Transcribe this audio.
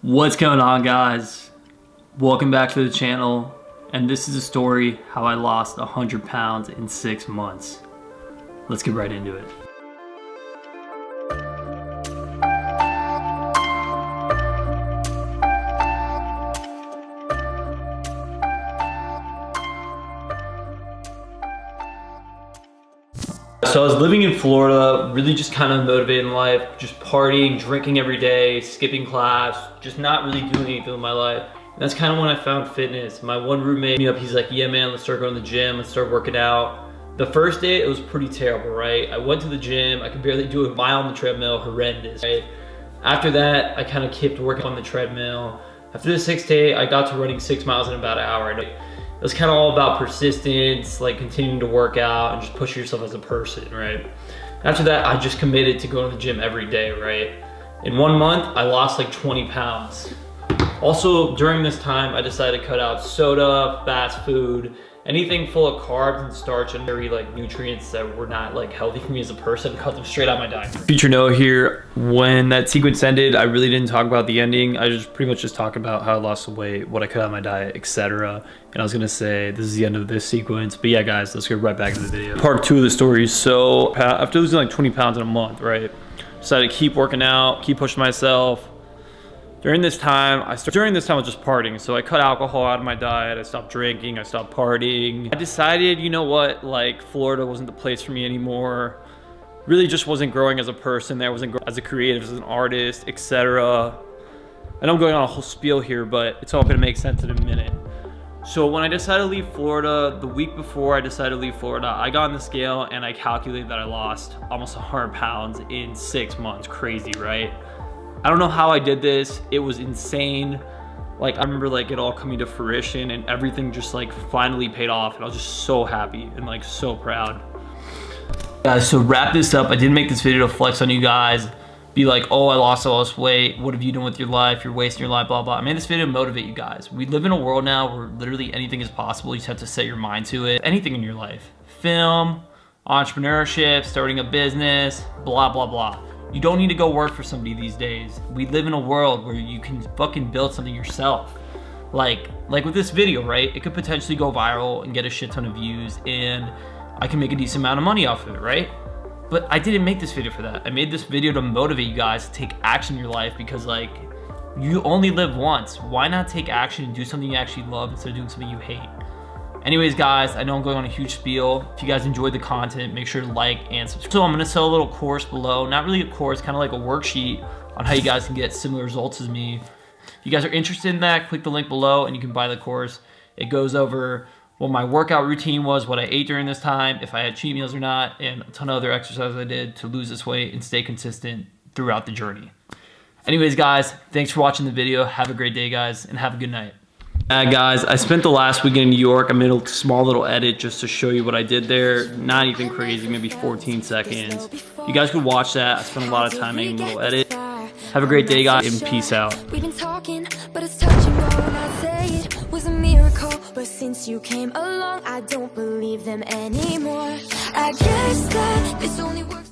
What's going on, guys? Welcome back to the channel, and this is a story how I lost 100 pounds in 6 months. Let's get right into it. So I was living in Florida, really just kind of motivated in life, just partying, drinking every day, skipping class, just not really doing anything with my life. And that's kind of when I found fitness. My one roommate hit me up, he's like, yeah man, let's start going to the gym, let's start working out. The first day, it was pretty terrible, right? I went to the gym, I could barely do a mile on the treadmill, horrendous, right? After that, I kind of kept working on the treadmill. After the 6th day, I got to running 6 miles in about an hour. It was kind of all about persistence, like continuing to work out and just push yourself as a person, right? After that, I just committed to going to the gym every day, right? In 1 month, I lost like 20 pounds. Also, during this time, I decided to cut out soda, fast food, anything full of carbs and starch and very like nutrients that were not like healthy for me as a person, cut them straight out my diet. Feature note here, when that sequence ended, I really didn't talk about the ending. I just pretty much just talked about how I lost the weight, what I cut out of my diet, etc. And I was gonna say, this is the end of this sequence. But yeah, guys, let's get right back to the video. Part 2 of the story. So after losing like 20 pounds in a month, right? Decided to keep working out, keep pushing myself. During this time, I was just partying. So I cut alcohol out of my diet. I stopped drinking, I stopped partying. I decided, you know what, like Florida wasn't the place for me anymore. Really just wasn't growing as a person there, wasn't growing as a creative, as an artist, etc. I know I'm going on a whole spiel here, but it's all gonna make sense in a minute. So when I decided to leave Florida, the week before I decided to leave Florida, I got on the scale and I calculated that I lost almost 100 pounds in 6 months. Crazy, right? I don't know how I did this. It was insane. Like, I remember like it all coming to fruition and everything just like finally paid off, and I was just so happy and like so proud. Guys, so wrap this up. I didn't make this video to flex on you guys, be like, oh, I lost all this weight, what have you done with your life, you're wasting your life, blah blah. I made this video to motivate you guys. We live in a world now where literally anything is possible. You just have to set your mind to it. Anything in your life, film, entrepreneurship, starting a business, blah blah blah. You don't need to go work for somebody these days. We live in a world where you can fucking build something yourself. Like with this video, right? It could potentially go viral and get a shit ton of views, and I can make a decent amount of money off of it, right? But I didn't make this video for that. I made this video to motivate you guys to take action in your life, because like, you only live once. Why not take action and do something you actually love instead of doing something you hate? Anyways, guys, I know I'm going on a huge spiel. If you guys enjoyed the content, make sure to like and subscribe. So I'm gonna sell a little course below. Not really a course, kind of like a worksheet on how you guys can get similar results as me. If you guys are interested in that, click the link below and you can buy the course. It goes over what my workout routine was, what I ate during this time, if I had cheat meals or not, and a ton of other exercises I did to lose this weight and stay consistent throughout the journey. Anyways, guys, thanks for watching the video. Have a great day, guys, and have a good night. Guys, I spent the last weekend in New York. I made a small little edit just to show you what I did there. Not even crazy, maybe 14 seconds. You guys could watch that. I spent a lot of time making a little edit. Have a great day, guys, and peace out. We've been talking, but it's touching when I say it was a miracle. But since you came along, I don't believe them anymore. I guess that this only works.